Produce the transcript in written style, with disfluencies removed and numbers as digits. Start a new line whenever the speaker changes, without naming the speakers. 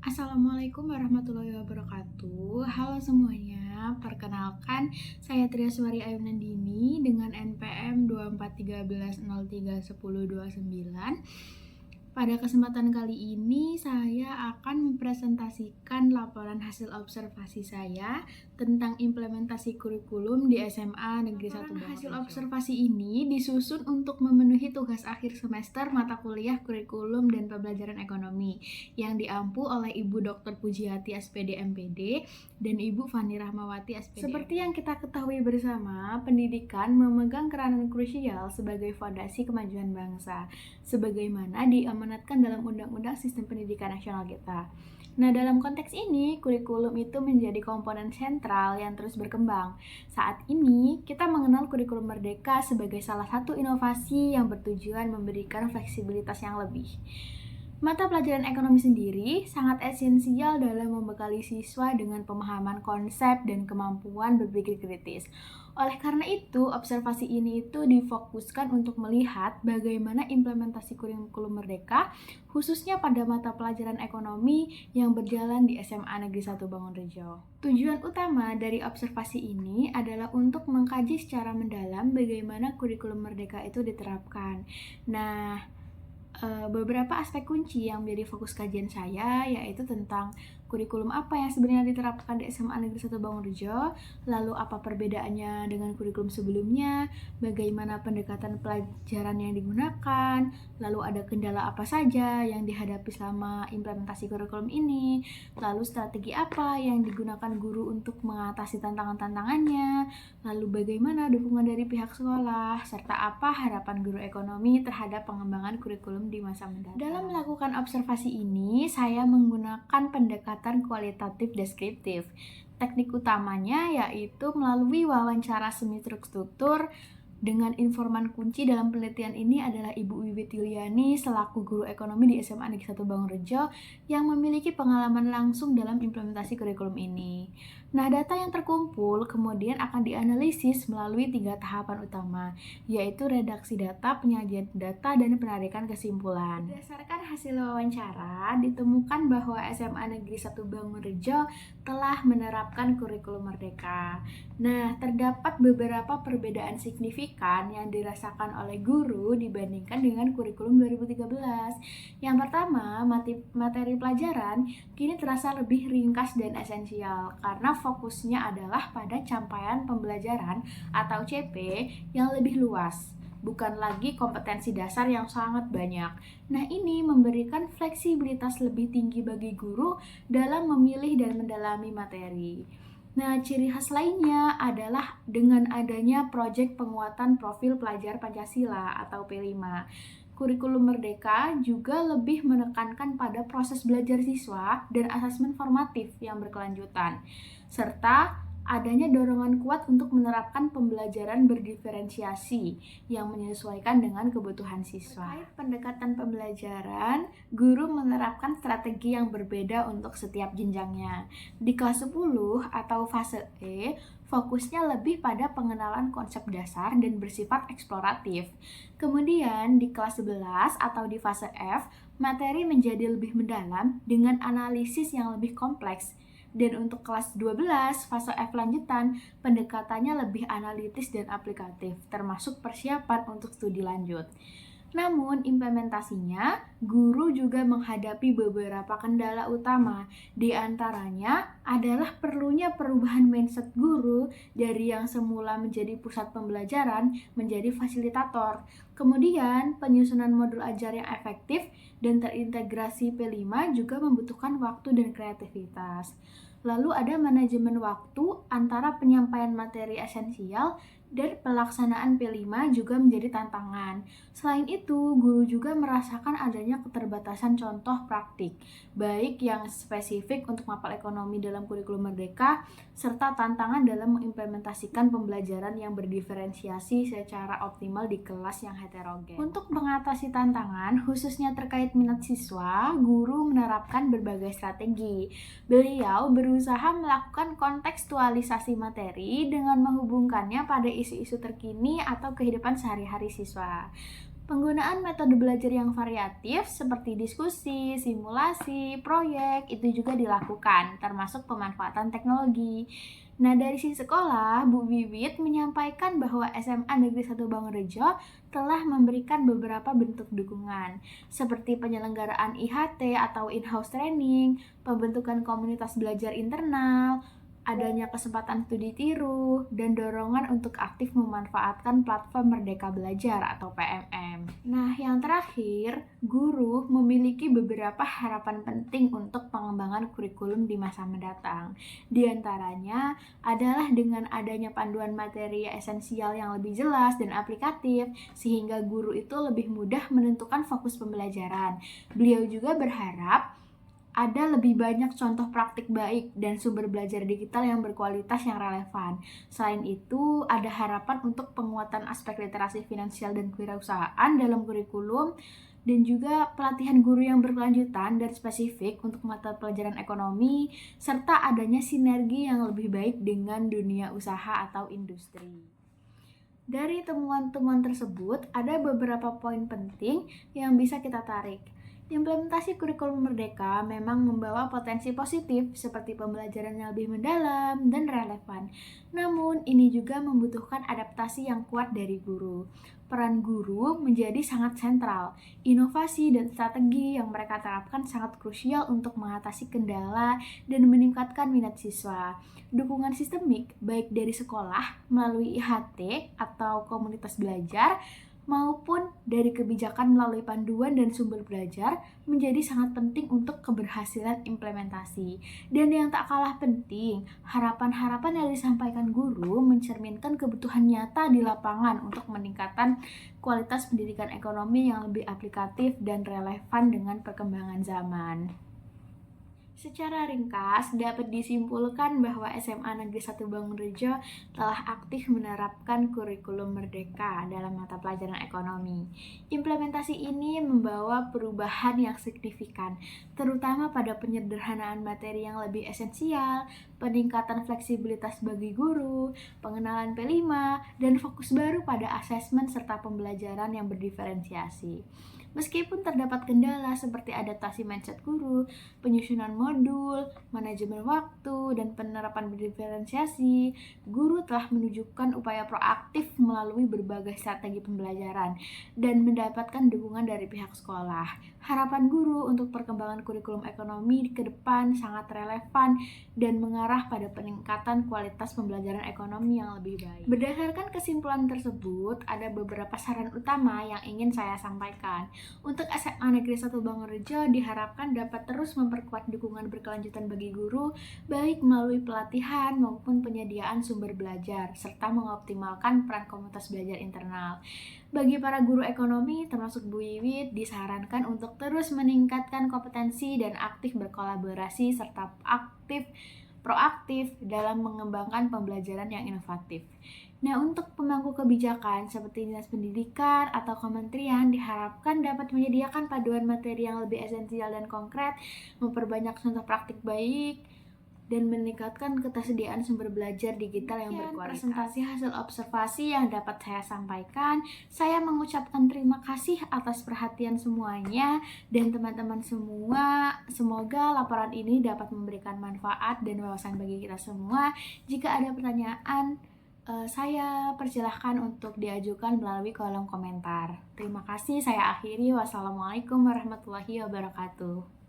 Assalamualaikum warahmatullahi wabarakatuh. Halo semuanya, perkenalkan saya Triaswari Ayu Nandini dengan NPM 2413031029. Pada kesempatan kali ini saya akan mempresentasikan laporan hasil observasi saya tentang implementasi kurikulum di SMA Negeri 1 Bangun. Hasil observasi ini disusun untuk memenuhi tugas akhir semester mata kuliah kurikulum dan pembelajaran ekonomi yang diampu oleh Ibu Dr. Pujiati SPD MPD dan Ibu Fani Rahmawati SPD. Seperti yang kita ketahui bersama, pendidikan memegang peranan krusial sebagai fondasi kemajuan bangsa, sebagaimana diamanatkan dalam Undang-Undang Sistem Pendidikan Nasional kita. Nah, dalam konteks ini, kurikulum itu menjadi komponen sentral yang terus berkembang. Saat ini, kita mengenal kurikulum merdeka sebagai salah satu inovasi yang bertujuan memberikan fleksibilitas yang lebih. Mata pelajaran ekonomi sendiri sangat esensial dalam membekali siswa dengan pemahaman konsep dan kemampuan berpikir kritis. Oleh karena itu, observasi ini difokuskan untuk melihat bagaimana implementasi kurikulum merdeka, khususnya pada mata pelajaran ekonomi yang berjalan di SMA Negeri 1 Bangunrejo. Tujuan utama dari observasi ini adalah untuk mengkaji secara mendalam bagaimana kurikulum merdeka itu diterapkan. Nah, beberapa aspek kunci yang menjadi fokus kajian saya yaitu tentang kurikulum apa yang sebenarnya diterapkan di SMA Negeri 1 Bangunrejo, lalu apa perbedaannya dengan kurikulum sebelumnya, bagaimana pendekatan pelajaran yang digunakan, lalu ada kendala apa saja yang dihadapi selama implementasi kurikulum ini, lalu strategi apa yang digunakan guru untuk mengatasi tantangan-tantangannya, lalu bagaimana dukungan dari pihak sekolah, serta apa harapan guru ekonomi terhadap pengembangan kurikulum di masa mendatang. Dalam melakukan observasi ini, saya menggunakan pendekatan kualitatif deskriptif. Teknik utamanya yaitu melalui wawancara semi terstruktur. Dengan informan kunci dalam penelitian ini adalah Ibu Wiwit Yuliani selaku guru ekonomi di SMA Negeri 1 Bangunrejo yang memiliki pengalaman langsung dalam implementasi kurikulum ini. Nah, data yang terkumpul kemudian akan dianalisis melalui 3 tahapan utama, yaitu redaksi data, penyajian data, dan penarikan kesimpulan. Berdasarkan hasil wawancara, ditemukan bahwa SMA Negeri 1 Bangunrejo telah menerapkan kurikulum merdeka. Nah, terdapat beberapa perbedaan signifikan yang dirasakan oleh guru dibandingkan dengan kurikulum 2013. Yang pertama, materi pelajaran kini terasa lebih ringkas dan esensial karena fokusnya adalah pada capaian pembelajaran atau CP yang lebih luas, bukan lagi kompetensi dasar yang sangat banyak. Nah, ini memberikan fleksibilitas lebih tinggi bagi guru dalam memilih dan mendalami materi. Nah, ciri khas lainnya adalah dengan adanya proyek penguatan profil pelajar Pancasila atau P5. Kurikulum Merdeka juga lebih menekankan pada proses belajar siswa dan asesmen formatif yang berkelanjutan, serta adanya dorongan kuat untuk menerapkan pembelajaran berdiferensiasi yang menyesuaikan dengan kebutuhan siswa. Terkait pendekatan pembelajaran, guru menerapkan strategi yang berbeda untuk setiap jenjangnya. Di kelas 10 atau fase E, fokusnya lebih pada pengenalan konsep dasar dan bersifat eksploratif. Kemudian di kelas 11 atau di fase F, materi menjadi lebih mendalam dengan analisis yang lebih kompleks. Dan untuk kelas 12, fase F lanjutan, pendekatannya lebih analitis dan aplikatif, termasuk persiapan untuk studi lanjut. Namun, implementasinya, guru juga menghadapi beberapa kendala utama. Di antaranya adalah perlunya perubahan mindset guru dari yang semula menjadi pusat pembelajaran menjadi fasilitator. Kemudian, penyusunan modul ajar yang efektif dan terintegrasi P5 juga membutuhkan waktu dan kreativitas. Lalu ada manajemen waktu antara penyampaian materi esensial dan pelaksanaan P5 juga menjadi tantangan. Selain itu, guru juga merasakan adanya keterbatasan contoh praktik, baik yang spesifik untuk mapel ekonomi dalam kurikulum merdeka, serta tantangan dalam mengimplementasikan pembelajaran yang berdiferensiasi secara optimal di kelas yang heterogen. Untuk mengatasi tantangan, khususnya terkait minat siswa, guru menerapkan berbagai strategi. Beliau berusaha melakukan kontekstualisasi materi dengan menghubungkannya pada isu-isu terkini atau kehidupan sehari-hari siswa. Penggunaan metode belajar yang variatif seperti diskusi, simulasi, proyek itu juga dilakukan, termasuk pemanfaatan teknologi. Nah, dari sisi sekolah, Bu Wiwit menyampaikan bahwa SMA Negeri 1 Bangunrejo telah memberikan beberapa bentuk dukungan, seperti penyelenggaraan IHT atau in-house training, pembentukan komunitas belajar internal, adanya kesempatan studi tiru, dan dorongan untuk aktif memanfaatkan platform Merdeka Belajar atau PMM. Nah, yang terakhir, guru memiliki beberapa harapan penting untuk pengembangan kurikulum di masa mendatang. Di antaranya adalah dengan adanya panduan materi esensial yang lebih jelas dan aplikatif, sehingga guru itu lebih mudah menentukan fokus pembelajaran. Beliau juga berharap ada lebih banyak contoh praktik baik dan sumber belajar digital yang berkualitas yang relevan. Selain itu, ada harapan untuk penguatan aspek literasi finansial dan kewirausahaan dalam kurikulum dan juga pelatihan guru yang berkelanjutan dan spesifik untuk mata pelajaran ekonomi serta adanya sinergi yang lebih baik dengan dunia usaha atau industri. Dari temuan-temuan tersebut, ada beberapa poin penting yang bisa kita tarik. Implementasi kurikulum merdeka memang membawa potensi positif seperti pembelajaran yang lebih mendalam dan relevan. Namun, ini juga membutuhkan adaptasi yang kuat dari guru. Peran guru menjadi sangat sentral. Inovasi dan strategi yang mereka terapkan sangat krusial untuk mengatasi kendala dan meningkatkan minat siswa. Dukungan sistemik baik dari sekolah melalui IHT atau komunitas belajar maupun dari kebijakan melalui panduan dan sumber belajar menjadi sangat penting untuk keberhasilan implementasi. Dan yang tak kalah penting, harapan-harapan yang disampaikan guru mencerminkan kebutuhan nyata di lapangan untuk meningkatkan kualitas pendidikan ekonomi yang lebih aplikatif dan relevan dengan perkembangan zaman. Secara ringkas, dapat disimpulkan bahwa SMA Negeri 1 Bangunrejo telah aktif menerapkan kurikulum merdeka dalam mata pelajaran ekonomi. Implementasi ini membawa perubahan yang signifikan, terutama pada penyederhanaan materi yang lebih esensial, peningkatan fleksibilitas bagi guru, pengenalan P5, dan fokus baru pada asesmen serta pembelajaran yang berdiferensiasi. Meskipun terdapat kendala seperti adaptasi mindset guru, penyusunan modul, manajemen waktu, dan penerapan berdiferensiasi, guru telah menunjukkan upaya proaktif melalui berbagai strategi pembelajaran dan mendapatkan dukungan dari pihak sekolah. Harapan guru untuk perkembangan kurikulum ekonomi ke depan sangat relevan dan mengarah pada peningkatan kualitas pembelajaran ekonomi yang lebih baik. Berdasarkan kesimpulan tersebut, ada beberapa saran utama yang ingin saya sampaikan. Untuk SMA Negeri 1 Bangunrejo diharapkan dapat terus memperkuat dukungan berkelanjutan bagi guru, baik melalui pelatihan maupun penyediaan sumber belajar, serta mengoptimalkan peran komunitas belajar internal. Bagi para guru ekonomi, termasuk Bu Wiwit, disarankan untuk terus meningkatkan kompetensi dan aktif berkolaborasi, serta proaktif dalam mengembangkan pembelajaran yang inovatif. Nah, untuk pemangku kebijakan seperti Dinas Pendidikan atau Kementerian diharapkan dapat menyediakan paduan materi yang lebih esensial dan konkret, memperbanyak contoh praktik baik, dan meningkatkan ketersediaan sumber belajar digital yang berkualitas. Presentasi hasil observasi yang dapat saya sampaikan. Saya mengucapkan terima kasih atas perhatian semuanya dan teman-teman semua. Semoga laporan ini dapat memberikan manfaat dan wawasan bagi kita semua. Jika ada pertanyaan, saya persilahkan untuk diajukan melalui kolom komentar. Terima kasih, saya akhiri. Wassalamualaikum warahmatullahi wabarakatuh.